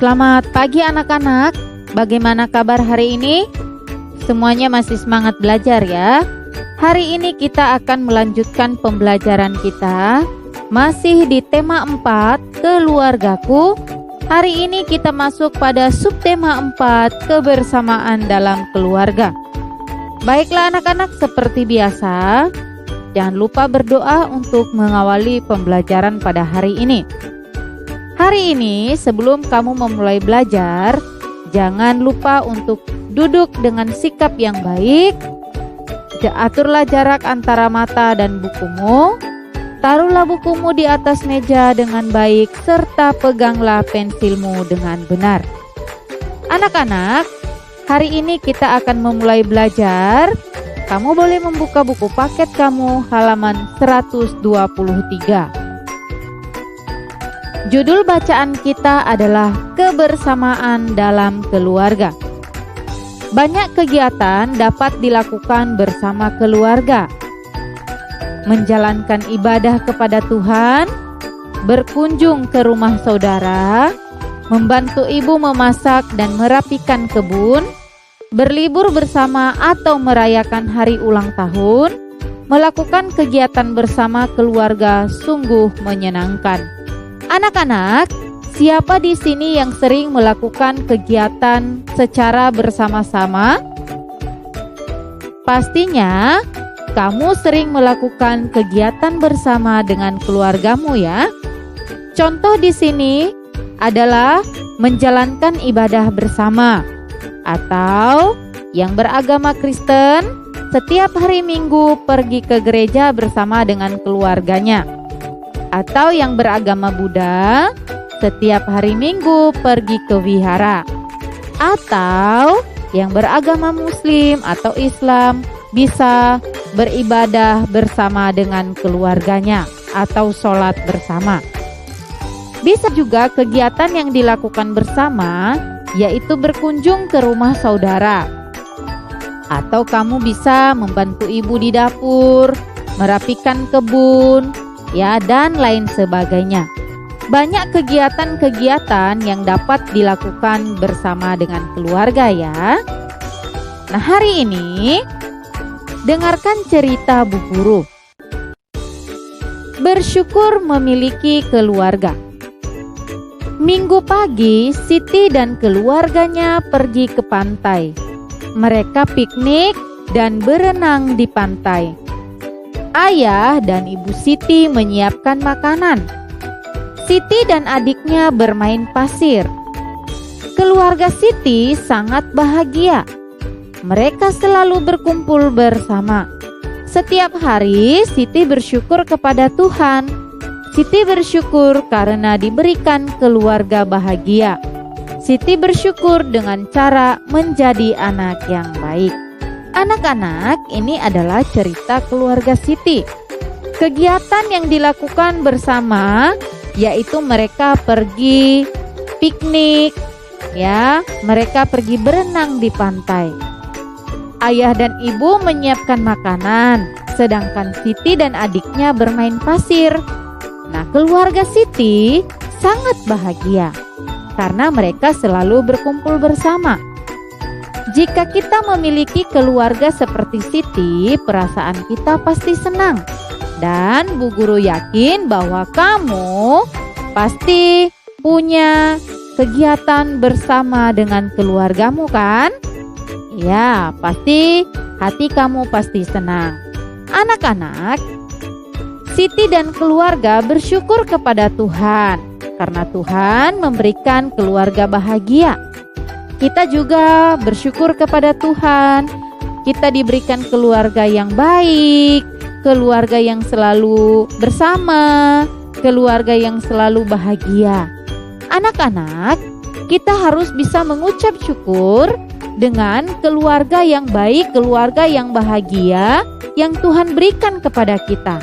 Selamat pagi anak-anak. Bagaimana kabar hari ini? Semuanya masih semangat belajar ya? Hari ini kita akan melanjutkan pembelajaran kita masih di tema 4, keluargaku. Hari ini kita masuk pada subtema 4, kebersamaan dalam keluarga. Baiklah anak-anak, seperti biasa, jangan lupa berdoa untuk mengawali pembelajaran pada hari ini. Hari ini sebelum kamu memulai belajar, jangan lupa untuk duduk dengan sikap yang baik. Aturlah jarak antara mata dan bukumu. Taruhlah bukumu di atas meja dengan baik, serta peganglah pensilmu dengan benar. Anak-anak, hari ini kita akan memulai belajar. Kamu boleh membuka buku paket kamu halaman 123. Judul bacaan kita adalah kebersamaan dalam keluarga. Banyak kegiatan dapat dilakukan bersama keluarga. Menjalankan ibadah kepada Tuhan, berkunjung ke rumah saudara, membantu ibu memasak dan merapikan kebun, berlibur bersama atau merayakan hari ulang tahun, melakukan kegiatan bersama keluarga sungguh menyenangkan. Anak-anak, siapa di sini yang sering melakukan kegiatan secara bersama-sama? Pastinya kamu sering melakukan kegiatan bersama dengan keluargamu ya. Contoh di sini adalah menjalankan ibadah bersama, atau yang beragama Kristen setiap hari Minggu pergi ke gereja bersama dengan keluarganya, atau yang beragama Buddha setiap hari Minggu pergi ke wihara, atau yang beragama Muslim atau Islam bisa beribadah bersama dengan keluarganya atau sholat bersama. Bisa juga kegiatan yang dilakukan bersama, yaitu berkunjung ke rumah saudara, atau kamu bisa membantu ibu di dapur, merapikan kebun, ya, dan lain sebagainya. Banyak kegiatan-kegiatan yang dapat dilakukan bersama dengan keluarga ya. Nah, hari ini dengarkan cerita Bu Guru. Bersyukur memiliki keluarga. Minggu pagi, Siti dan keluarganya pergi ke pantai. Mereka piknik dan berenang di pantai. Ayah dan ibu Siti menyiapkan makanan. Siti dan adiknya bermain pasir. Keluarga Siti sangat bahagia. Mereka selalu berkumpul bersama. Setiap hari Siti bersyukur kepada Tuhan. Siti bersyukur karena diberikan keluarga bahagia. Siti bersyukur dengan cara menjadi anak yang baik. Anak-anak, ini adalah cerita keluarga Siti. Kegiatan yang dilakukan bersama yaitu mereka pergi piknik, ya, mereka pergi berenang di pantai. Ayah dan ibu menyiapkan makanan, sedangkan Siti dan adiknya bermain pasir. Nah, keluarga Siti sangat bahagia karena mereka selalu berkumpul bersama. Jika kita memiliki keluarga seperti Siti, perasaan kita pasti senang. Dan Bu Guru yakin bahwa kamu pasti punya kegiatan bersama dengan keluargamu kan? Ya, pasti hati kamu pasti senang. Anak-anak, Siti dan keluarga bersyukur kepada Tuhan karena Tuhan memberikan keluarga bahagia. Kita juga bersyukur kepada Tuhan. Kita diberikan keluarga yang baik, keluarga yang selalu bersama, keluarga yang selalu bahagia. Anak-anak, kita harus bisa mengucap syukur dengan keluarga yang baik, keluarga yang bahagia yang Tuhan berikan kepada kita.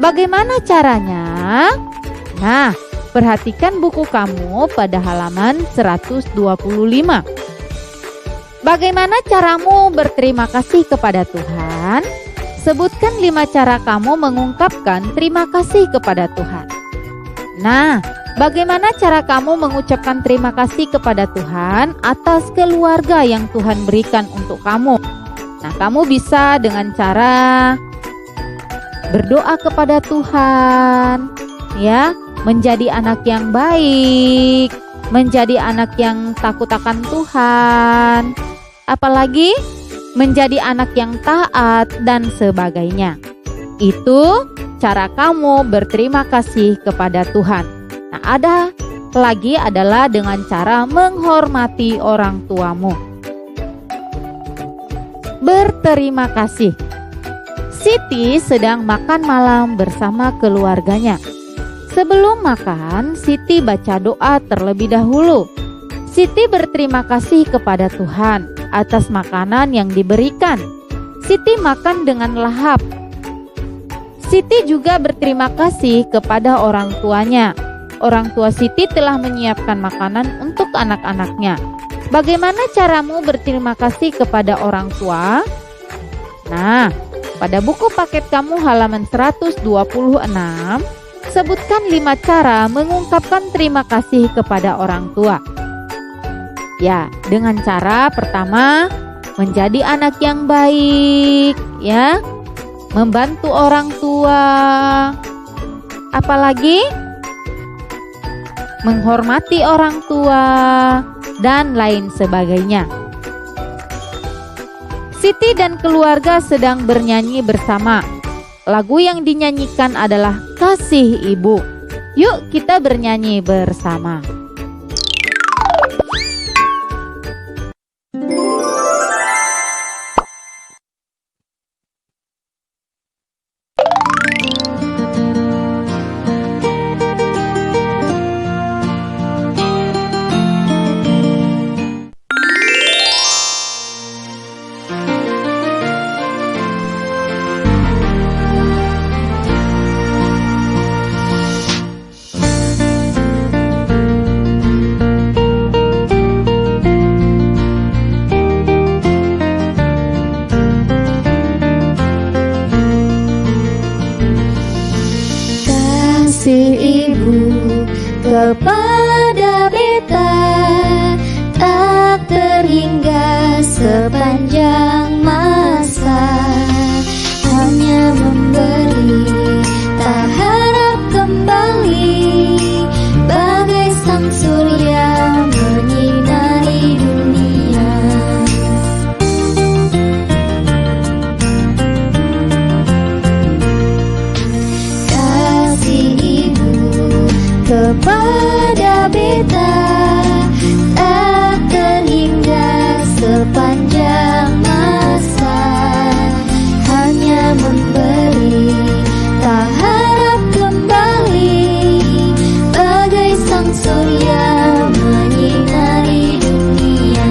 Bagaimana caranya? Nah, perhatikan buku kamu pada halaman 125. Bagaimana caramu berterima kasih kepada Tuhan? Sebutkan 5 cara kamu mengungkapkan terima kasih kepada Tuhan. Nah, Bagaimana cara kamu mengucapkan terima kasih kepada Tuhan atas keluarga yang Tuhan berikan untuk kamu? Nah, kamu bisa dengan cara berdoa kepada Tuhan, ya, menjadi anak yang baik, menjadi anak yang takut akan Tuhan, apalagi menjadi anak yang taat dan sebagainya. Itu cara kamu berterima kasih kepada Tuhan. Nah, ada lagi adalah dengan cara menghormati orang tuamu. Berterima kasih. Siti sedang makan malam bersama keluarganya. Sebelum makan, Siti baca doa terlebih dahulu. Siti berterima kasih kepada Tuhan atas makanan yang diberikan. Siti makan dengan lahap. Siti juga berterima kasih kepada orang tuanya. Orang tua Siti telah menyiapkan makanan untuk anak-anaknya. Bagaimana caramu berterima kasih kepada orang tua? Nah, pada buku paket kamu halaman 126, sebutkan 5 cara mengungkapkan terima kasih kepada orang tua. Ya, dengan cara pertama, menjadi anak yang baik, ya, membantu orang tua, apalagi menghormati orang tua, dan lain sebagainya. Siti dan keluarga sedang bernyanyi bersama. Lagu yang dinyanyikan adalah Kasih Ibu. Yuk kita bernyanyi bersama. Kasih Ibu kepada beta tak terhingga sepanjang masa, hanya memberi tak harap kembali, bagai sang surya menyinari dunia. Kepada beta tak terhingga sepanjang masa, hanya memberi tak harap kembali, bagai sang surya menyinari dunia.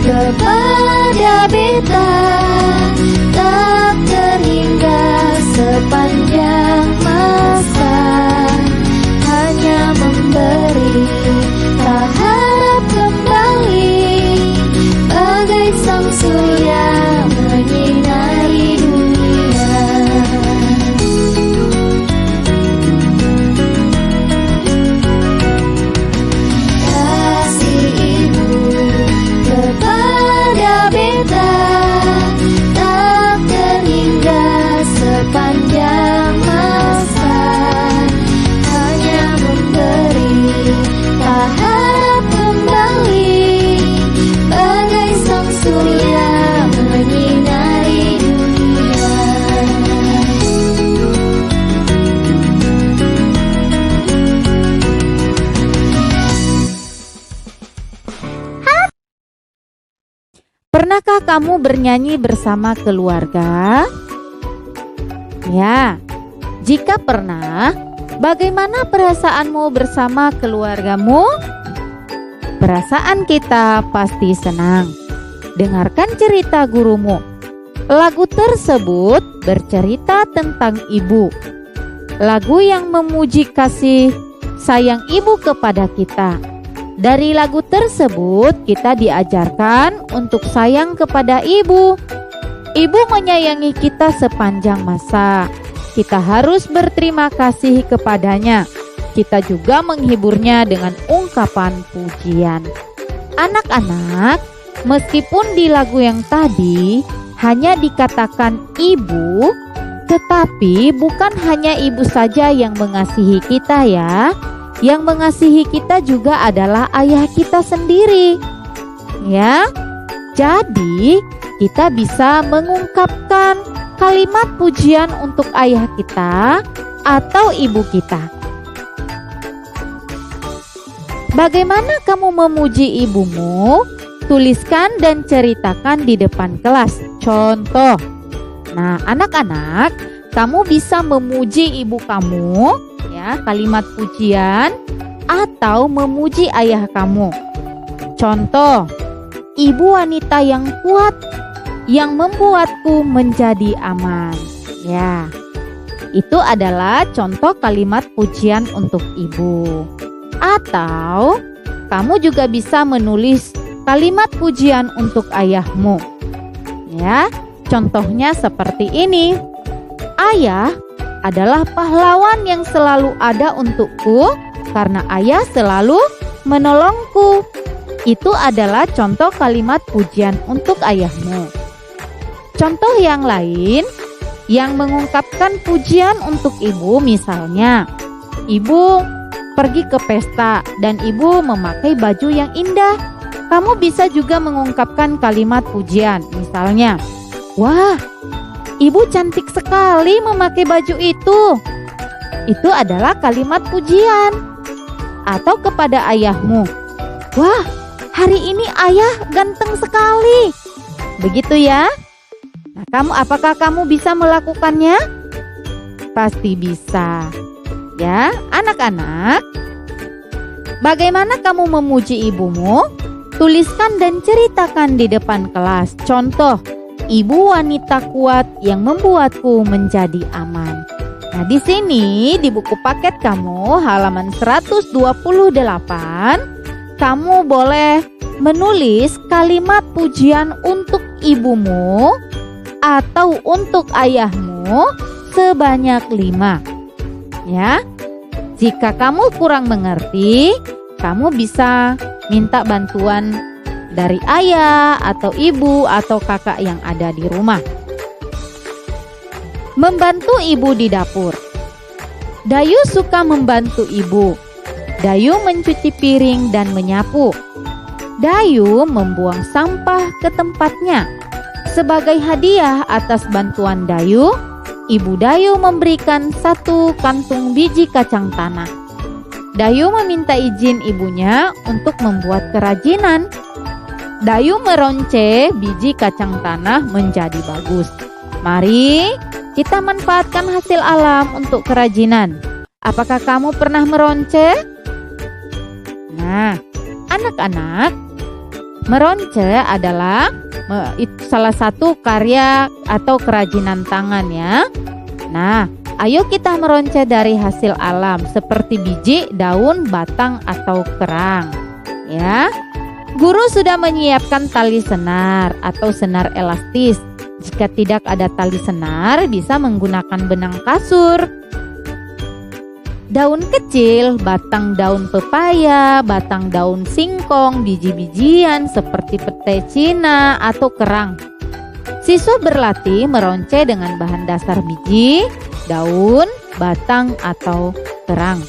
Kepada beta tak terhingga sepanjang masa, hanya memberi tak harap kembali, bagai sang surya menyinari dunia. Kasih Ibu kepada beta tak terhingga sepanjang masa, hanya memberi tak harap kembali, bagai sang surya menyinari dunia. Pernahkah kamu bernyanyi bersama keluarga? Ya, jika pernah, bagaimana perasaanmu bersama keluargamu? Perasaan kita pasti senang. Dengarkan cerita gurumu. Lagu tersebut bercerita tentang ibu. lagu yang memuji kasih sayang ibu kepada kita. Dari lagu tersebut kita diajarkan untuk sayang kepada ibu. Ibu menyayangi kita sepanjang masa. Kita harus berterima kasih kepadanya. Kita juga menghiburnya dengan ungkapan pujian. Anak-anak, meskipun di lagu yang tadi hanya dikatakan ibu, tetapi bukan hanya ibu saja yang mengasihi kita ya. Yang mengasihi kita juga adalah ayah kita sendiri. Ya. Jadi, kita bisa mengungkapkan kalimat pujian untuk ayah kita atau ibu kita. Bagaimana kamu memuji ibumu? Tuliskan dan ceritakan di depan kelas. Contoh. Nah, anak-anak, kamu bisa memuji ibu kamu, ya, kalimat pujian, atau memuji ayah kamu. Contoh, ibu wanita yang kuat yang membuatku menjadi aman. Ya, itu adalah contoh kalimat pujian untuk ibu. Atau kamu juga bisa menulis kalimat pujian untuk ayahmu. Ya, contohnya seperti ini. Ayah adalah pahlawan yang selalu ada untukku karena ayah selalu menolongku. Itu adalah contoh kalimat pujian untuk ayahmu. Contoh yang lain yang mengungkapkan pujian untuk ibu, misalnya ibu pergi ke pesta dan ibu memakai baju yang indah. Kamu bisa juga mengungkapkan kalimat pujian, misalnya, wah, ibu cantik sekali memakai baju itu. Itu adalah kalimat pujian. Atau kepada ayahmu, wah, hari ini ayah ganteng sekali. Begitu ya. Nah, apakah kamu bisa melakukannya? Pasti bisa. Ya, anak-anak. Bagaimana kamu memuji ibumu? Tuliskan dan ceritakan di depan kelas. Contoh, ibu wanita kuat yang membuatku menjadi aman. Nah, di sini di buku paket kamu halaman 128, kamu boleh menulis kalimat pujian untuk ibumu atau untuk ayahmu sebanyak 5. Ya. Jika kamu kurang mengerti, kamu bisa minta bantuan dari ayah atau ibu atau kakak yang ada di rumah. Membantu ibu di dapur. Dayu suka membantu ibu. Dayu mencuci piring dan menyapu. Dayu membuang sampah ke tempatnya. Sebagai hadiah atas bantuan Dayu, Ibu Dayu memberikan 1 kantung biji kacang tanah. Dayu meminta izin ibunya untuk membuat kerajinan. Dayu meronce biji kacang tanah menjadi bagus. Mari kita manfaatkan hasil alam untuk kerajinan. Apakah kamu pernah meronce? Nah, anak-anak, meronce adalah salah satu karya atau kerajinan tangan ya. Nah, ayo kita meronce dari hasil alam seperti biji, daun, batang, atau kerang. Ya. Guru sudah menyiapkan tali senar atau senar elastis. Jika tidak ada tali senar, bisa menggunakan benang kasur. Daun kecil, batang daun pepaya, batang daun singkong, biji-bijian seperti petai Cina atau kerang. Siswa berlatih meronce dengan bahan dasar biji, daun, batang, atau kerang.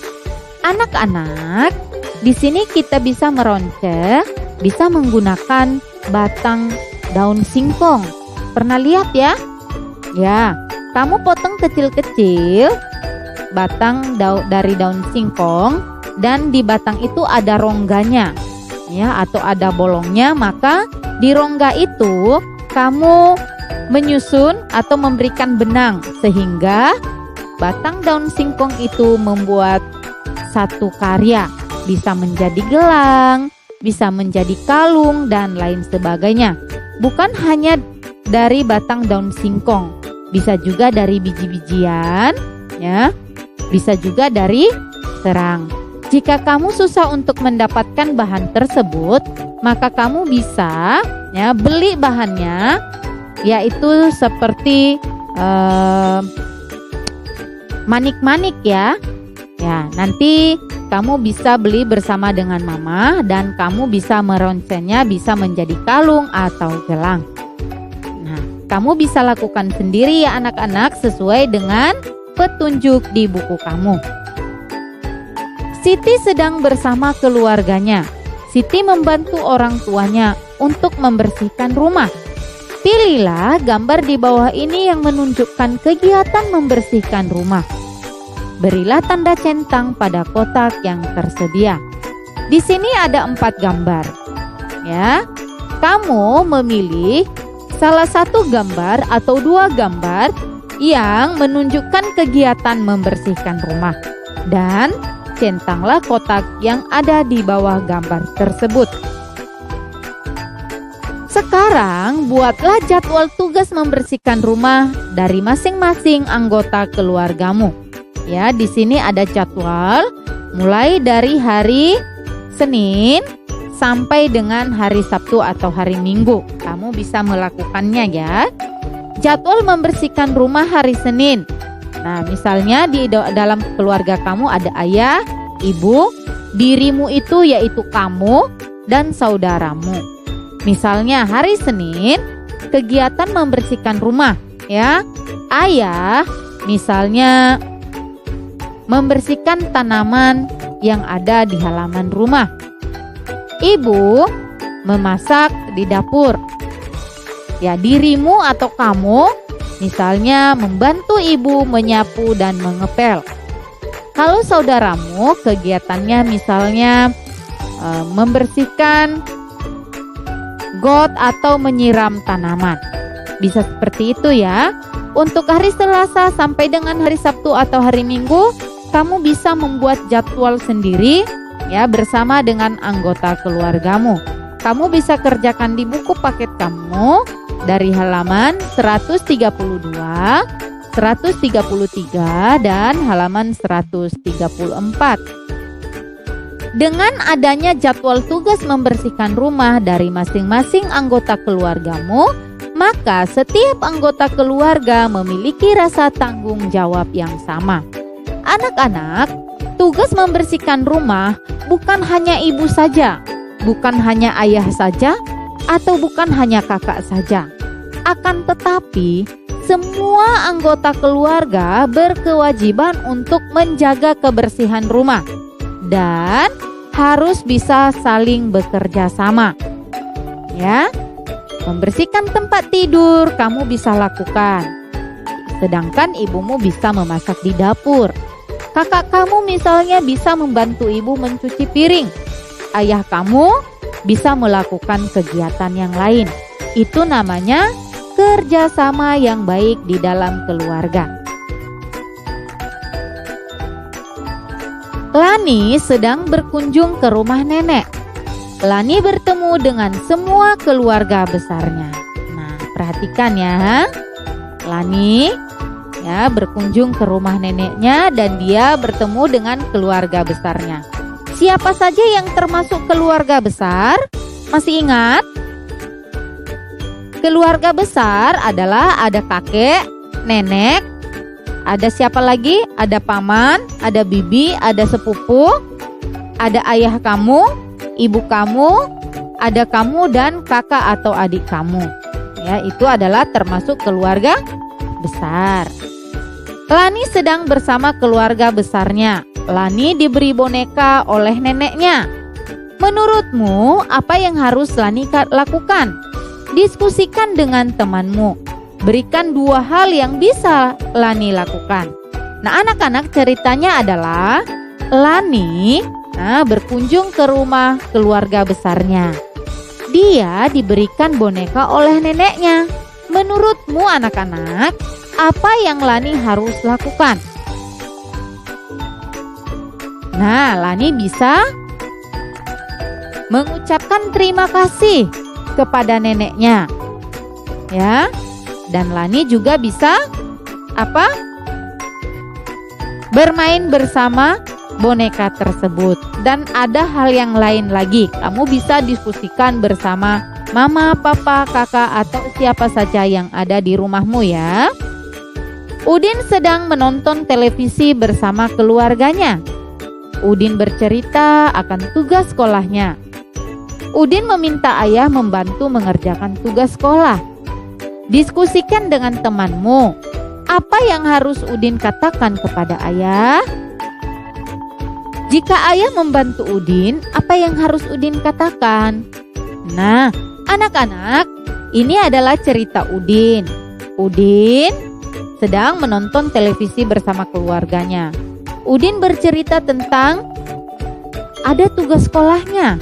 Anak-anak, di sini kita bisa meronce, bisa menggunakan batang daun singkong. Pernah lihat ya? Ya, kamu potong kecil-kecil batang dari daun singkong, dan di batang itu ada rongganya ya, atau ada bolongnya. Maka di rongga itu kamu menyusun atau memberikan benang sehingga batang daun singkong itu membuat satu karya, bisa menjadi gelang, bisa menjadi kalung, dan lain sebagainya. Bukan hanya dari batang daun singkong, bisa juga dari biji-bijian ya. bisa juga dari serang. Jika kamu susah untuk mendapatkan bahan tersebut, maka kamu bisa ya beli bahannya, yaitu seperti manik-manik ya. Ya, nanti kamu bisa beli bersama dengan mama dan kamu bisa meroncennya bisa menjadi kalung atau gelang. Nah, kamu bisa lakukan sendiri ya anak-anak sesuai dengan petunjuk di buku kamu. Siti sedang bersama keluarganya. Siti membantu orang tuanya untuk membersihkan rumah. Pilihlah gambar di bawah ini yang menunjukkan kegiatan membersihkan rumah. Berilah tanda centang pada kotak yang tersedia. Di sini ada 4 gambar. Ya, kamu memilih salah satu gambar atau 2 gambar yang menunjukkan kegiatan membersihkan rumah dan centanglah kotak yang ada di bawah gambar tersebut. Sekarang buatlah jadwal tugas membersihkan rumah dari masing-masing anggota keluargamu. Ya, di sini ada jadwal mulai dari hari Senin sampai dengan hari Sabtu atau hari Minggu. Kamu bisa melakukannya ya. Jadwal membersihkan rumah hari Senin. Nah, misalnya di dalam keluarga kamu ada ayah, ibu, dirimu itu yaitu kamu dan saudaramu. Misalnya hari Senin, kegiatan membersihkan rumah ya. Ayah misalnya membersihkan tanaman yang ada di halaman rumah. Ibu memasak di dapur. Ya, dirimu atau kamu misalnya membantu ibu menyapu dan mengepel. Kalau saudaramu kegiatannya misalnya membersihkan got atau menyiram tanaman. Bisa seperti itu ya. Untuk hari Selasa sampai dengan hari Sabtu atau hari Minggu, kamu bisa membuat jadwal sendiri ya bersama dengan anggota keluargamu. Kamu bisa kerjakan di buku paket kamu dari halaman 132, 133 dan halaman 134. Dengan adanya jadwal tugas membersihkan rumah dari masing-masing anggota keluargamu, maka setiap anggota keluarga memiliki rasa tanggung jawab yang sama. Anak-anak, tugas membersihkan rumah bukan hanya ibu saja, bukan hanya ayah saja, atau bukan hanya kakak saja. Akan tetapi, semua anggota keluarga berkewajiban untuk menjaga kebersihan rumah dan harus bisa saling bekerja sama. Ya, membersihkan tempat tidur kamu bisa lakukan, sedangkan ibumu bisa memasak di dapur. Kakak kamu misalnya bisa membantu ibu mencuci piring. Ayah kamu bisa melakukan kegiatan yang lain. Itu namanya kerjasama yang baik di dalam keluarga. Lani sedang berkunjung ke rumah nenek. Lani bertemu dengan semua keluarga besarnya. Nah, perhatikan ya. Lani ya berkunjung ke rumah neneknya dan dia bertemu dengan keluarga besarnya. Siapa saja yang termasuk keluarga besar? Masih ingat? Keluarga besar adalah ada kakek, nenek, ada siapa lagi? Ada paman, ada bibi, ada sepupu, ada ayah kamu, ibu kamu, ada kamu dan kakak atau adik kamu. Ya, itu adalah termasuk keluarga besar. Lani sedang bersama keluarga besarnya. Lani diberi boneka oleh neneknya. Menurutmu, apa yang harus Lani lakukan? Diskusikan dengan temanmu. Berikan 2 hal yang bisa Lani lakukan. Nah, anak-anak, ceritanya adalah Lani berkunjung ke rumah keluarga besarnya. Dia diberikan boneka oleh neneknya. Menurutmu anak-anak, apa yang Lani harus lakukan? Nah, Lani bisa mengucapkan terima kasih kepada neneknya. Ya. Dan Lani juga bisa apa? bermain bersama boneka tersebut. Dan ada hal yang lain lagi. Kamu bisa diskusikan bersama mama, papa, kakak, atau siapa saja yang ada di rumahmu ya. Udin sedang menonton televisi bersama keluarganya. Udin bercerita akan tugas sekolahnya. Udin meminta ayah membantu mengerjakan tugas sekolah. Diskusikan dengan temanmu. Apa yang harus Udin katakan kepada ayah? Jika ayah membantu Udin, apa yang harus Udin katakan? Nah, anak-anak, ini adalah cerita Udin. Udin sedang menonton televisi bersama keluarganya. Udin bercerita tentang ada tugas sekolahnya.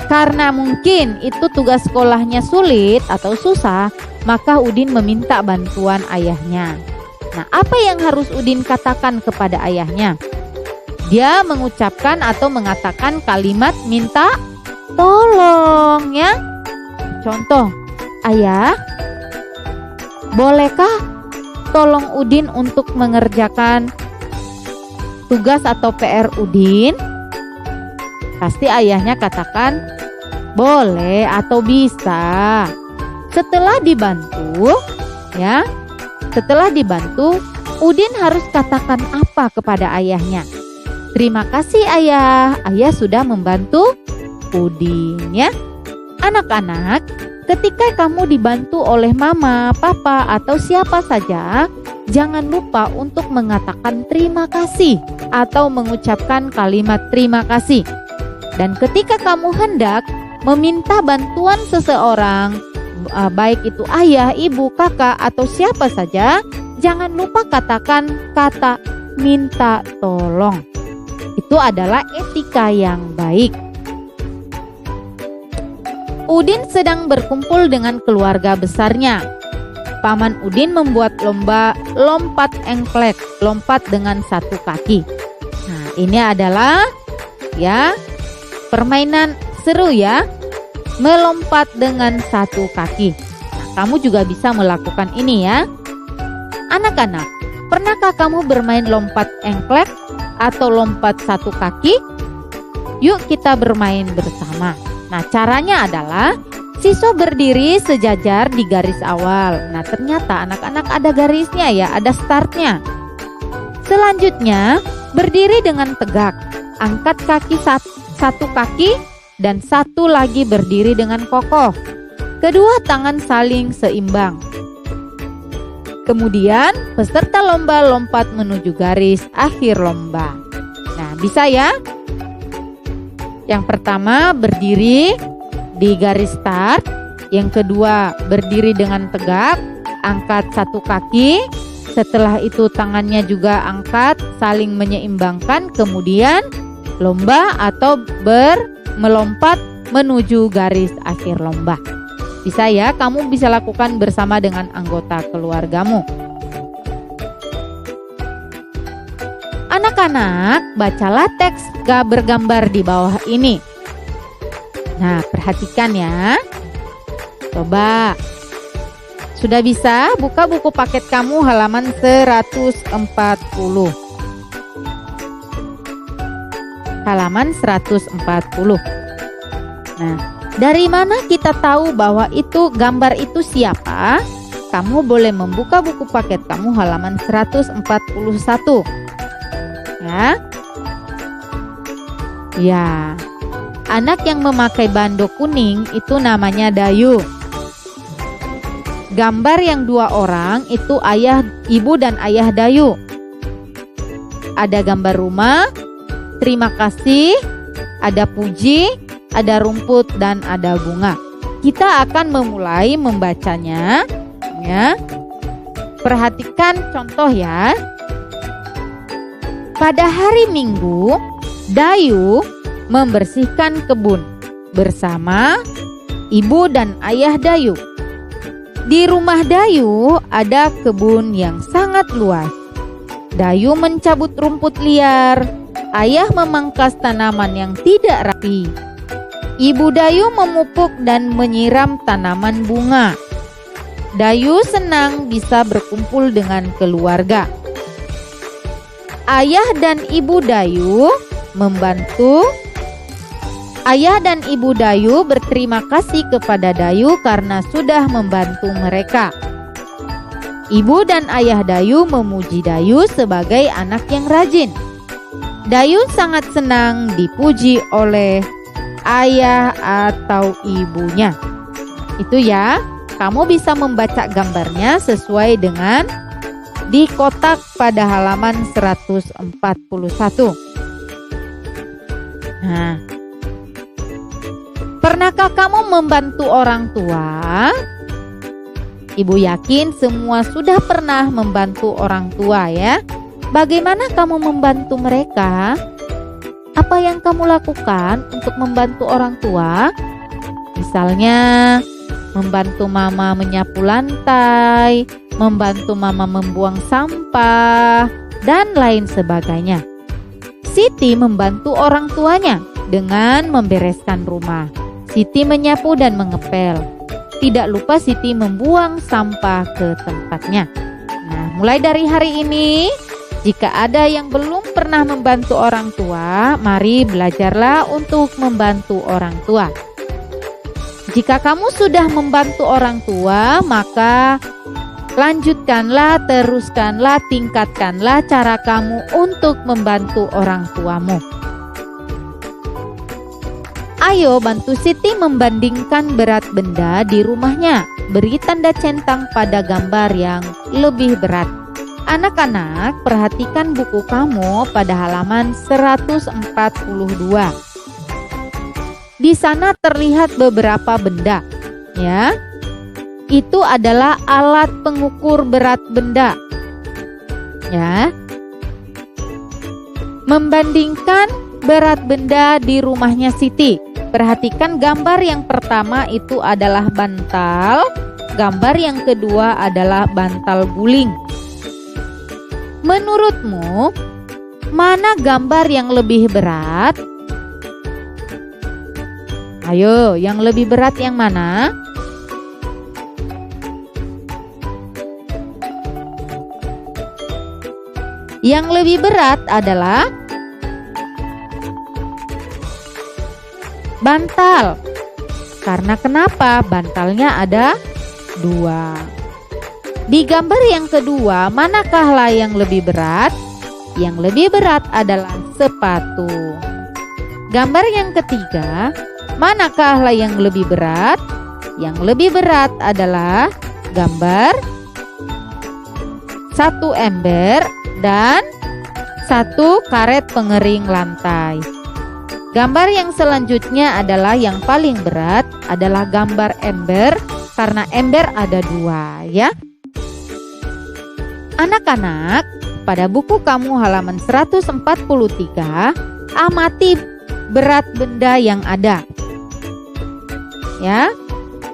Karena mungkin itu tugas sekolahnya sulit atau susah, maka Udin meminta bantuan ayahnya. Nah, apa yang harus Udin katakan kepada ayahnya? Dia mengucapkan atau mengatakan kalimat minta tolong ya. Contoh, ayah, bolehkah tolong Udin untuk mengerjakan tugas atau PR Udin? Pasti ayahnya katakan boleh atau bisa. Setelah dibantu, ya, Udin harus katakan apa kepada ayahnya? Terima kasih ayah, ayah sudah membantu Udin ya. Anak-anak, ketika kamu dibantu oleh mama, papa, atau siapa saja, jangan lupa untuk mengatakan terima kasih atau mengucapkan kalimat terima kasih. Dan ketika kamu hendak meminta bantuan seseorang, baik itu ayah, ibu, kakak, atau siapa saja, jangan lupa katakan kata minta tolong. Itu adalah etika yang baik. Udin sedang berkumpul dengan keluarga besarnya. Paman Udin membuat lomba lompat engklek, lompat dengan satu kaki. Nah, ini adalah ya permainan seru ya, melompat dengan satu kaki. Nah, kamu juga bisa melakukan ini ya. Anak-anak, pernahkah kamu bermain lompat engklek atau lompat satu kaki? Yuk kita bermain bersama. Nah, caranya adalah siswa berdiri sejajar di garis awal. Nah, ternyata anak-anak ada garisnya ya, ada startnya. Selanjutnya, berdiri dengan tegak. Angkat kaki satu kaki dan satu lagi berdiri dengan kokoh. Kedua tangan saling seimbang. Kemudian peserta lomba lompat menuju garis akhir lomba. Nah, bisa ya? Yang pertama berdiri di garis start. Yang kedua berdiri dengan tegak, angkat satu kaki. Setelah itu tangannya juga angkat, saling menyeimbangkan. Kemudian lomba atau melompat menuju garis akhir lomba. Bisa ya, kamu bisa lakukan bersama dengan anggota keluargamu. Anak-anak, bacalah teks bergambar di bawah ini. Nah, perhatikan ya. Coba. Sudah bisa? Buka buku paket kamu halaman 140. Halaman 140. Nah, dari mana kita tahu bahwa itu gambar itu siapa? Kamu boleh membuka buku paket kamu halaman 141. Ya. Ya. Anak yang memakai bando kuning itu namanya Dayu. Gambar yang dua orang itu ayah, ibu dan ayah Dayu. Ada gambar rumah, terima kasih, ada puji, ada rumput dan ada bunga. Kita akan memulai membacanya ya. Perhatikan contoh ya. Pada hari Minggu, Dayu membersihkan kebun bersama ibu dan ayah Dayu. Di rumah Dayu ada kebun yang sangat luas. Dayu mencabut rumput liar, ayah memangkas tanaman yang tidak rapi. Ibu Dayu memupuk dan menyiram tanaman bunga. Dayu senang bisa berkumpul dengan keluarga. Ayah dan Ibu Dayu membantu. Ayah dan Ibu Dayu berterima kasih kepada Dayu karena sudah membantu mereka. Ibu dan ayah Dayu memuji Dayu sebagai anak yang rajin. Dayu sangat senang dipuji oleh ayah atau ibunya. Itu ya, kamu bisa membaca gambarnya sesuai dengan di kotak pada halaman 141. Nah, pernahkah kamu membantu orang tua? Ibu yakin semua sudah pernah membantu orang tua ya. Bagaimana kamu membantu mereka? Apa yang kamu lakukan untuk membantu orang tua? Misalnya, membantu mama menyapu lantai, membantu mama membuang sampah, dan lain sebagainya. Siti membantu orang tuanya dengan membereskan rumah. Siti menyapu dan mengepel. Tidak lupa Siti membuang sampah ke tempatnya. Nah, mulai dari hari ini, jika ada yang belum pernah membantu orang tua, mari belajarlah untuk membantu orang tua. Jika kamu sudah membantu orang tua, maka lanjutkanlah, teruskanlah, tingkatkanlah cara kamu untuk membantu orang tuamu. Ayo bantu Siti membandingkan berat benda di rumahnya. Beri tanda centang pada gambar yang lebih berat. Anak-anak, perhatikan buku kamu pada halaman 142. Di sana terlihat beberapa benda, ya. Itu adalah alat pengukur berat benda. Ya. Membandingkan berat benda di rumahnya Siti. Perhatikan gambar yang pertama itu adalah bantal, gambar yang kedua adalah bantal guling. Menurutmu, mana gambar yang lebih berat? Ayo, yang lebih berat yang mana? Yang lebih berat adalah bantal. Karena kenapa? Bantalnya ada 2. Di gambar yang kedua, manakah yang lebih berat? Yang lebih berat adalah sepatu. Gambar yang ketiga, manakah yang lebih berat? Yang lebih berat adalah gambar 1 ember dan 1 karet pengering lantai. Gambar yang selanjutnya adalah yang paling berat adalah gambar ember karena ember ada 2 ya. Anak-anak, pada buku kamu halaman 143, amati berat benda yang ada. Ya.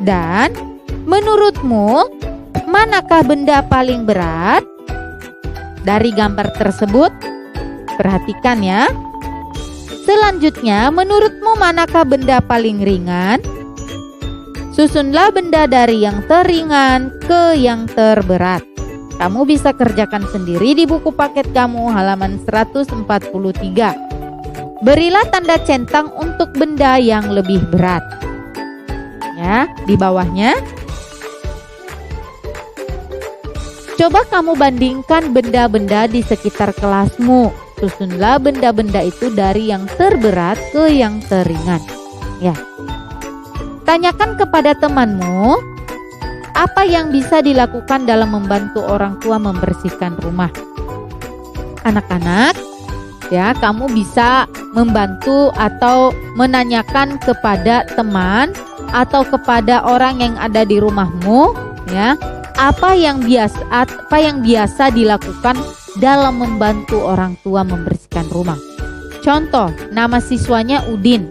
Dan menurutmu manakah benda paling berat? Dari gambar tersebut, perhatikan ya. Selanjutnya, menurutmu manakah benda paling ringan? Susunlah benda dari yang teringan ke yang terberat. Kamu bisa kerjakan sendiri di buku paket kamu halaman 143. Berilah tanda centang untuk benda yang lebih berat. Ya, di bawahnya. Coba kamu bandingkan benda-benda di sekitar kelasmu. Susunlah benda-benda itu dari yang terberat ke yang teringan. Ya. Tanyakan kepada temanmu, apa yang bisa dilakukan dalam membantu orang tua membersihkan rumah? Anak-anak, ya, kamu bisa membantu atau menanyakan kepada teman atau kepada orang yang ada di rumahmu, ya, apa yang biasa dilakukan dalam membantu orang tua membersihkan rumah. Contoh, nama siswanya Udin.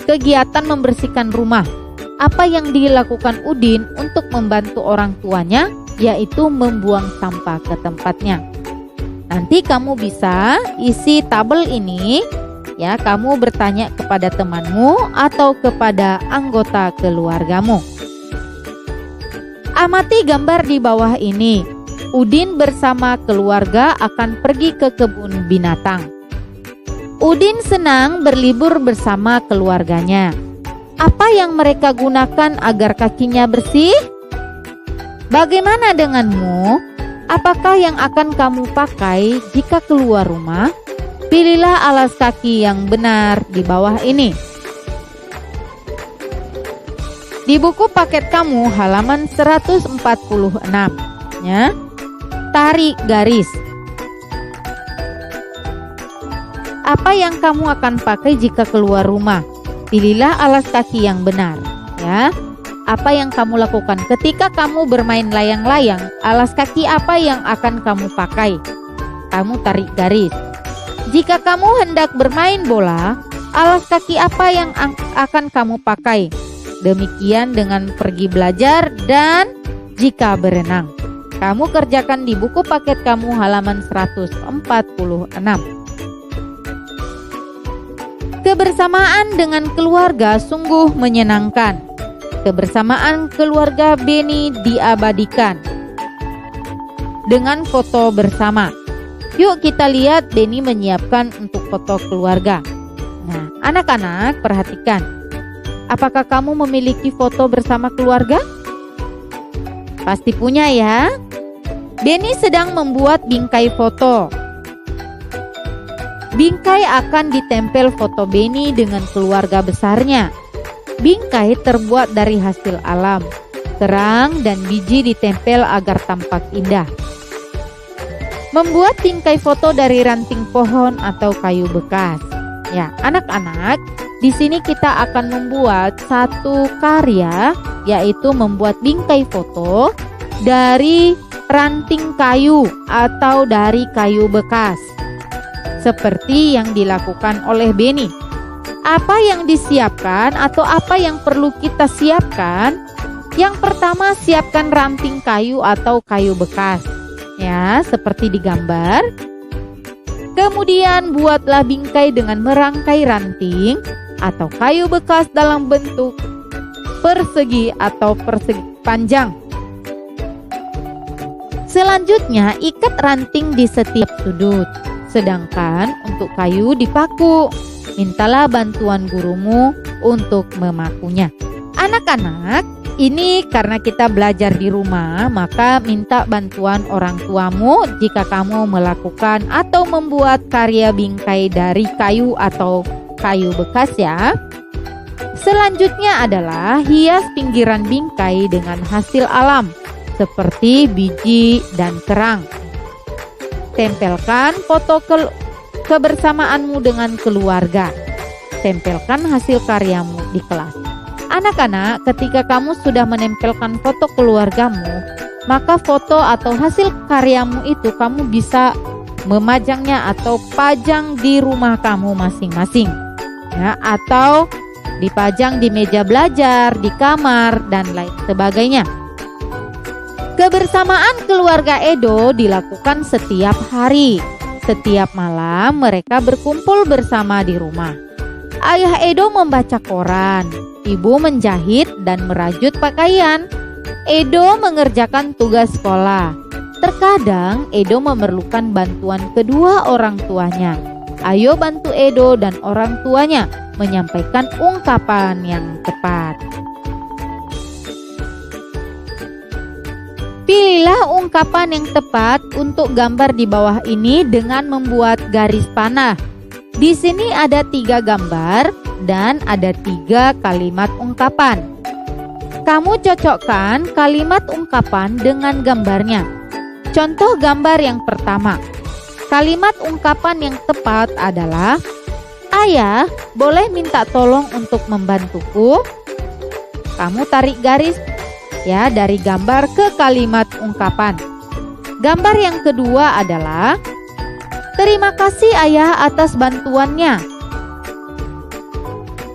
Kegiatan membersihkan rumah. Apa yang dilakukan Udin untuk membantu orang tuanya, yaitu membuang sampah ke tempatnya. Nanti kamu bisa isi tabel ini, ya, kamu bertanya kepada temanmu atau kepada anggota keluargamu. Amati gambar di bawah ini. Udin bersama keluarga akan pergi ke kebun binatang. Udin senang berlibur bersama keluarganya. Apa yang mereka gunakan agar kakinya bersih? Bagaimana denganmu? Apakah yang akan kamu pakai jika keluar rumah? Pilihlah alas kaki yang benar di bawah ini. Di buku paket kamu halaman 146, ya. Tarik garis. Apa yang kamu akan pakai jika keluar rumah? Pilihlah alas kaki yang benar, ya. Apa yang kamu lakukan ketika kamu bermain layang-layang? Alas kaki apa yang akan kamu pakai? Kamu tarik garis. Jika kamu hendak bermain bola, alas kaki apa yang akan kamu pakai? Demikian dengan pergi belajar dan jika berenang. Kamu kerjakan di buku paket kamu halaman 146. Kebersamaan dengan keluarga sungguh menyenangkan. Kebersamaan keluarga Beni diabadikan dengan foto bersama. Yuk kita lihat Beni menyiapkan untuk foto keluarga. Nah, anak-anak perhatikan. Apakah kamu memiliki foto bersama keluarga? Pasti punya ya. Beni sedang membuat bingkai foto. Bingkai akan ditempel foto Beni dengan keluarga besarnya. Bingkai terbuat dari hasil alam. Kerang dan biji ditempel agar tampak indah. Membuat bingkai foto dari ranting pohon atau kayu bekas. Ya, anak-anak, di sini kita akan membuat satu karya, yaitu membuat bingkai foto dari ranting kayu atau dari kayu bekas. Seperti yang dilakukan oleh Beni. Apa yang disiapkan atau apa yang perlu kita siapkan? Yang pertama, siapkan ranting kayu atau kayu bekas. Ya, seperti di gambar. Kemudian buatlah bingkai dengan merangkai ranting atau kayu bekas dalam bentuk persegi atau persegi panjang. Selanjutnya, ikat ranting di setiap sudut. Sedangkan untuk kayu dipaku. Mintalah bantuan gurumu untuk memakunya. Anak-anak, ini karena kita belajar di rumah, maka minta bantuan orang tuamu jika kamu melakukan atau membuat karya bingkai dari kayu atau kayu bekas ya. Selanjutnya adalah hias pinggiran bingkai dengan hasil alam seperti biji dan kerang. Tempelkan foto kebersamaanmu dengan keluarga. Tempelkan hasil karyamu di kelas. Anak-anak, ketika kamu sudah menempelkan foto keluargamu, maka foto atau hasil karyamu itu kamu bisa memajangnya atau pajang di rumah kamu masing-masing. Ya, atau dipajang di meja belajar, di kamar, dan lain sebagainya. Kebersamaan keluarga Edo dilakukan setiap hari. Setiap malam mereka berkumpul bersama di rumah. Ayah Edo membaca koran, ibu menjahit dan merajut pakaian. Edo mengerjakan tugas sekolah. Terkadang Edo memerlukan bantuan kedua orang tuanya. Ayo bantu Edo dan orang tuanya menyampaikan ungkapan yang tepat. Pilihlah ungkapan yang tepat untuk gambar di bawah ini dengan membuat garis panah. Di sini ada 3 gambar dan ada 3 kalimat ungkapan. Kamu cocokkan kalimat ungkapan dengan gambarnya. Contoh gambar yang pertama. Kalimat ungkapan yang tepat adalah, "Ayah, boleh minta tolong untuk membantuku?" Kamu tarik garis ya dari gambar ke kalimat ungkapan. Gambar yang kedua adalah, "Terima kasih ayah atas bantuannya."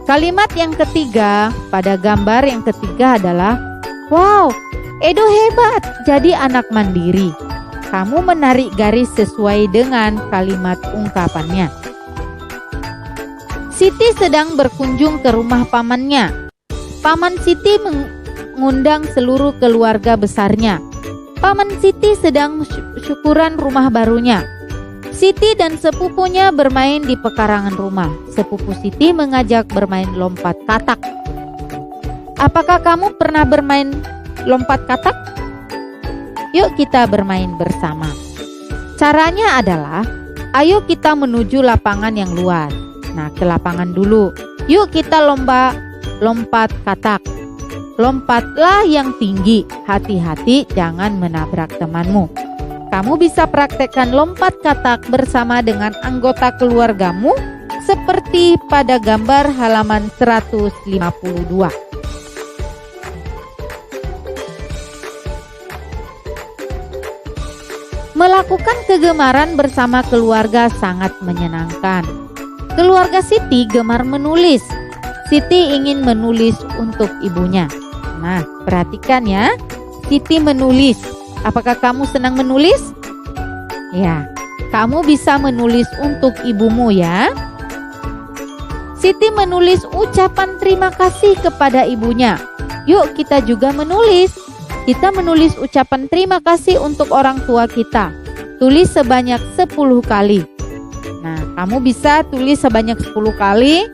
Kalimat yang ketiga pada gambar yang ketiga adalah, "Wow, Edo hebat jadi anak mandiri." Kamu menarik garis sesuai dengan kalimat ungkapannya. Siti sedang berkunjung ke rumah pamannya. Paman Siti mengundang seluruh keluarga besarnya. Paman Siti sedang syukuran rumah barunya. Siti dan sepupunya bermain di pekarangan rumah. Sepupu Siti mengajak bermain lompat katak. Apakah kamu pernah bermain lompat katak? Yuk kita bermain bersama. Caranya adalah, ayo kita menuju lapangan yang luas. Nah, ke lapangan dulu. Yuk kita lompat katak. Lompatlah yang tinggi. Hati-hati jangan menabrak temanmu. Kamu bisa praktekkan lompat katak bersama dengan anggota keluargamu seperti pada gambar halaman 152. Melakukan kegemaran bersama keluarga sangat menyenangkan. Keluarga Siti gemar menulis. Siti ingin menulis untuk ibunya. Nah, perhatikan ya. Siti menulis. Apakah kamu senang menulis? Ya, kamu bisa menulis untuk ibumu ya. Siti menulis ucapan terima kasih kepada ibunya. Yuk kita juga menulis. Kita menulis ucapan terima kasih untuk orang tua kita. Tulis sebanyak 10 kali. Nah, kamu bisa tulis sebanyak 10 kali.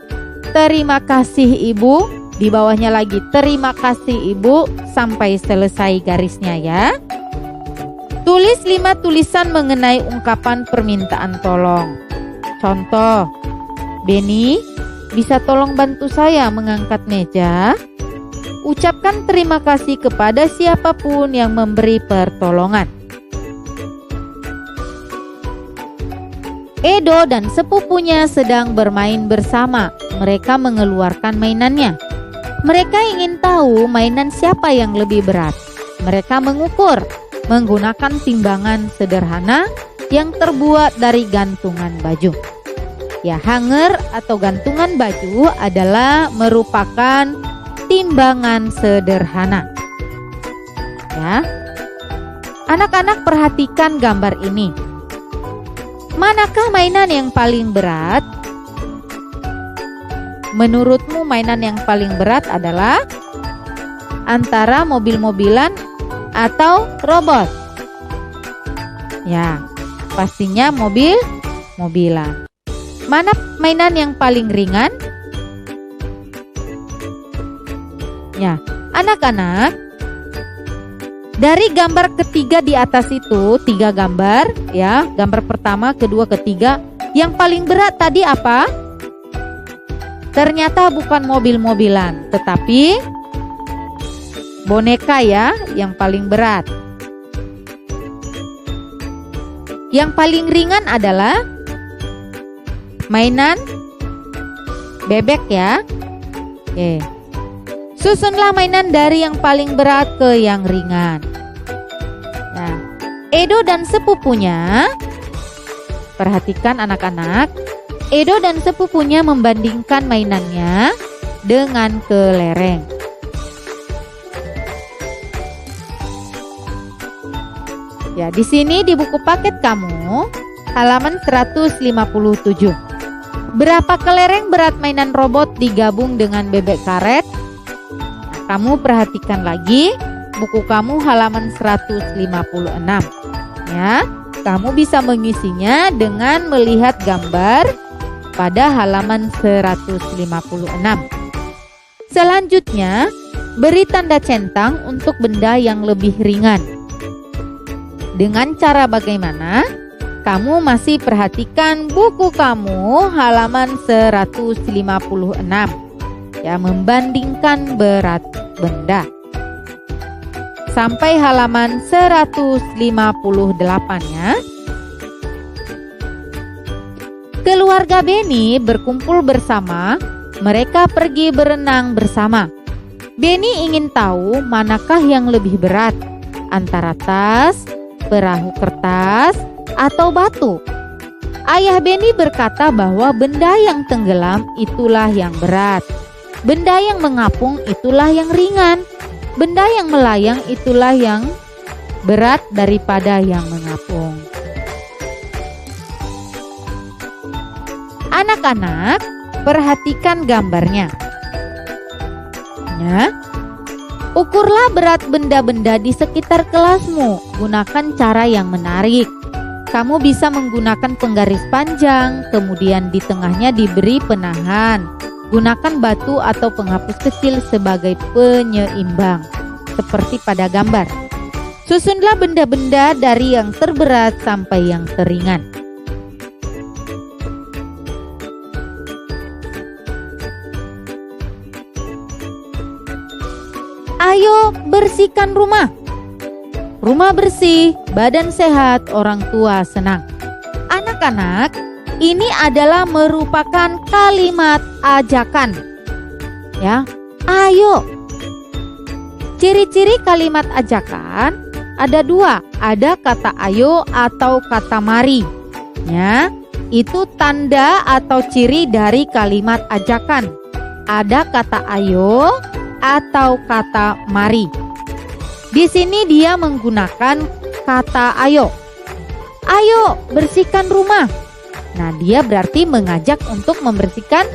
Terima kasih ibu. Di bawahnya lagi terima kasih ibu sampai selesai garisnya ya. Tulis 5 tulisan mengenai ungkapan permintaan tolong. Contoh, Beni, bisa tolong bantu saya mengangkat meja? Ucapkan terima kasih kepada siapapun yang memberi pertolongan. Edo dan sepupunya sedang bermain bersama. Mereka mengeluarkan mainannya. Mereka ingin tahu mainan siapa yang lebih berat. Mereka mengukur menggunakan timbangan sederhana yang terbuat dari gantungan baju. Ya, hanger atau gantungan baju adalah merupakan timbangan sederhana. Ya. Anak-anak perhatikan gambar ini. Manakah mainan yang paling berat? Menurutmu mainan yang paling berat adalah antara mobil-mobilan atau robot? Ya, pastinya mobil-mobilan. Mana mainan yang paling ringan? Ya, anak-anak, dari gambar ketiga di atas itu 3 gambar ya, gambar pertama, kedua, ketiga, yang paling berat tadi apa? Ternyata bukan mobil-mobilan, tetapi boneka ya yang paling berat. Yang paling ringan adalah mainan bebek ya. Oke. Susunlah mainan dari yang paling berat ke yang ringan. Nah, Edo dan sepupunya, perhatikan anak-anak, Edo dan sepupunya membandingkan mainannya dengan kelereng. Ya, di sini di buku paket kamu, halaman 157. Berapa kelereng berat mainan robot digabung dengan bebek karet? Kamu perhatikan lagi buku kamu halaman 156 ya. Kamu bisa mengisinya dengan melihat gambar pada halaman 156. Selanjutnya, beri tanda centang untuk benda yang lebih ringan. Dengan cara bagaimana? Kamu masih perhatikan buku kamu halaman 156. Ya, membandingkan berat benda. Sampai halaman 158 ya. Keluarga Beni berkumpul bersama. Mereka pergi berenang bersama. Beni ingin tahu manakah yang lebih berat, antara tas, perahu kertas, atau batu. Ayah Beni berkata bahwa benda yang tenggelam itulah yang berat. Benda yang mengapung itulah yang ringan. Benda yang melayang itulah yang berat daripada yang mengapung. Anak-anak, perhatikan gambarnya. Ya. Ukurlah berat benda-benda di sekitar kelasmu. Gunakan cara yang menarik. Kamu bisa menggunakan penggaris panjang, kemudian di tengahnya diberi penahan. Gunakan batu atau penghapus kecil sebagai penyeimbang, seperti pada gambar. Susunlah benda-benda dari yang terberat sampai yang teringan. Ayo bersihkan rumah. Rumah bersih, badan sehat, orang tua senang. Anak-anak, ini adalah merupakan kalimat ajakan. Ya, ayo. Ciri-ciri kalimat ajakan ada dua. Ada kata ayo atau kata mari. Ya, itu tanda atau ciri dari kalimat ajakan. Ada kata ayo atau kata mari. Di sini dia menggunakan kata ayo. Ayo bersihkan rumah. Nah, dia berarti mengajak untuk membersihkan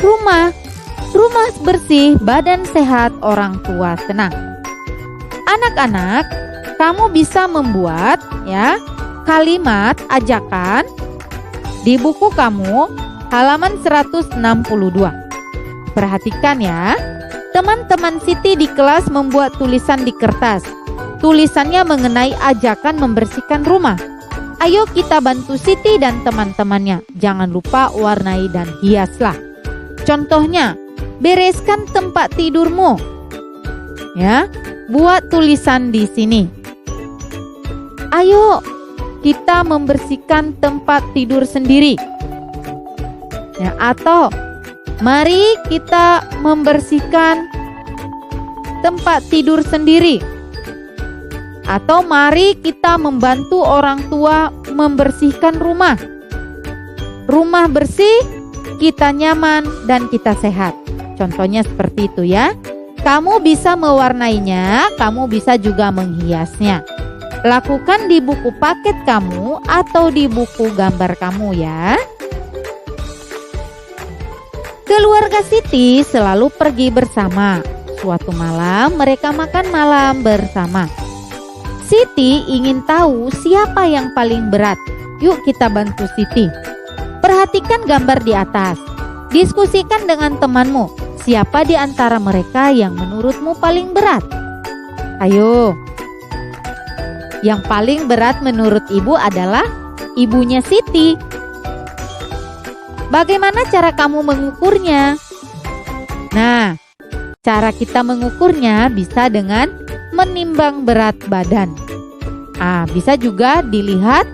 rumah. Rumah bersih, badan sehat, orang tua senang. Anak-anak, kamu bisa membuat ya kalimat ajakan di buku kamu halaman 162. Perhatikan ya. Teman-teman Siti di kelas membuat tulisan di kertas. Tulisannya mengenai ajakan membersihkan rumah. Ayo kita bantu Siti dan teman-temannya. Jangan lupa warnai dan hiaslah. Contohnya, bereskan tempat tidurmu. Ya, buat tulisan di sini. Ayo kita membersihkan tempat tidur sendiri. Ya, atau mari kita membersihkan tempat tidur sendiri. Atau mari kita membantu orang tua membersihkan rumah. Rumah bersih, kita nyaman dan kita sehat. Contohnya seperti itu ya. Kamu bisa mewarnainya, kamu bisa juga menghiasnya. Lakukan di buku paket kamu atau di buku gambar kamu ya. Keluarga Siti selalu pergi bersama. Suatu malam mereka makan malam bersama. Siti ingin tahu siapa yang paling berat. Yuk kita bantu Siti. Perhatikan gambar di atas. Diskusikan dengan temanmu. Siapa di antara mereka yang menurutmu paling berat? Ayo. Yang paling berat menurut ibu adalah ibunya Siti. Bagaimana cara kamu mengukurnya? Nah, cara kita mengukurnya bisa dengan menimbang berat badan. Bisa juga dilihat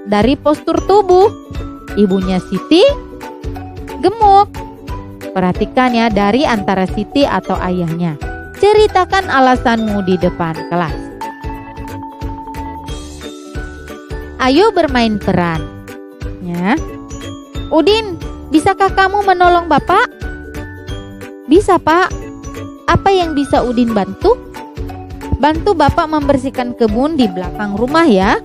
dari postur tubuh. Ibunya Siti gemuk. Perhatikan ya dari antara Siti atau ayahnya. Ceritakan alasanmu di depan kelas. Ayo bermain peran. Ya. Udin, bisakah kamu menolong Bapak? Bisa, Pak. Apa yang bisa Udin bantu? Bantu Bapak membersihkan kebun di belakang rumah ya.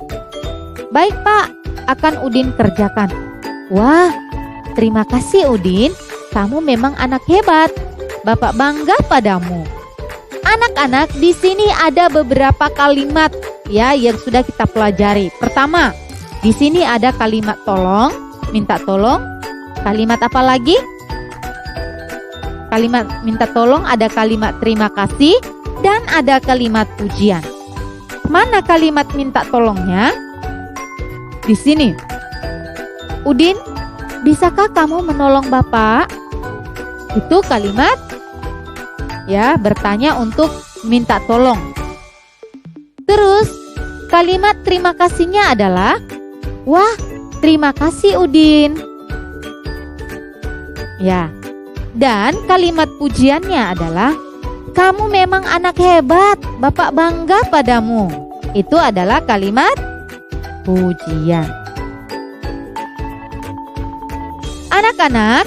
Baik, Pak. Akan Udin kerjakan. Wah, terima kasih Udin. Kamu memang anak hebat. Bapak bangga padamu. Anak-anak, di sini ada beberapa kalimat ya yang sudah kita pelajari. Pertama, di sini ada kalimat tolong, minta tolong. Kalimat apa lagi? Kalimat minta tolong, ada kalimat terima kasih, dan ada kalimat pujian. Mana kalimat minta tolongnya? Di sini. Udin, bisakah kamu menolong Bapak? Itu kalimat ya bertanya untuk minta tolong. Terus kalimat terima kasihnya adalah, wah, terima kasih Udin. Ya. Dan kalimat pujiannya adalah, kamu memang anak hebat, Bapak bangga padamu. Itu adalah kalimat pujian. Anak-anak,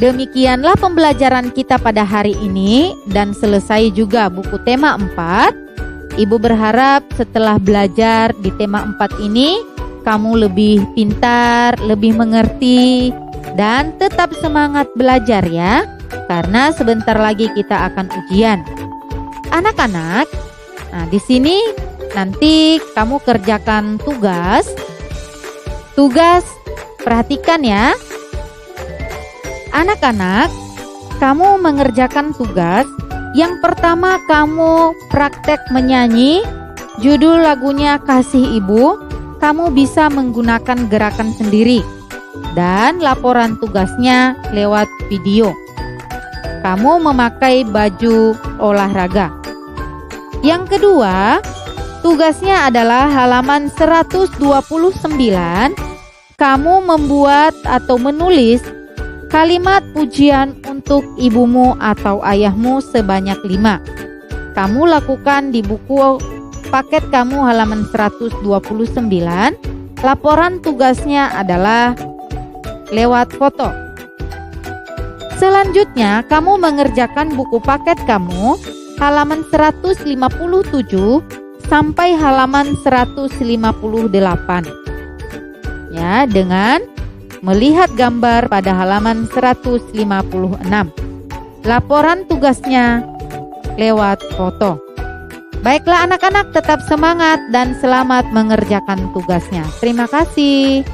demikianlah pembelajaran kita pada hari ini dan selesai juga buku tema 4. Ibu berharap setelah belajar di tema 4 ini, kamu lebih pintar, lebih mengerti, dan tetap semangat belajar ya. karena sebentar lagi kita akan ujian. Anak-anak, nah di sini nanti kamu kerjakan tugas. Perhatikan ya. Anak-anak, kamu mengerjakan tugas. Yang pertama kamu praktek menyanyi. Judul lagunya Kasih Ibu. Kamu bisa menggunakan gerakan sendiri. Dan laporan tugasnya lewat video. Kamu memakai baju olahraga. Yang kedua, tugasnya adalah halaman 129. Kamu membuat atau menulis kalimat pujian untuk ibumu atau ayahmu sebanyak 5. Kamu lakukan di buku paket kamu halaman 129. Laporan tugasnya adalah lewat foto. Selanjutnya, kamu mengerjakan buku paket kamu halaman 157 sampai halaman 158. Ya, dengan melihat gambar pada halaman 156. Laporan tugasnya lewat foto. Baiklah anak-anak, tetap semangat dan selamat mengerjakan tugasnya. Terima kasih.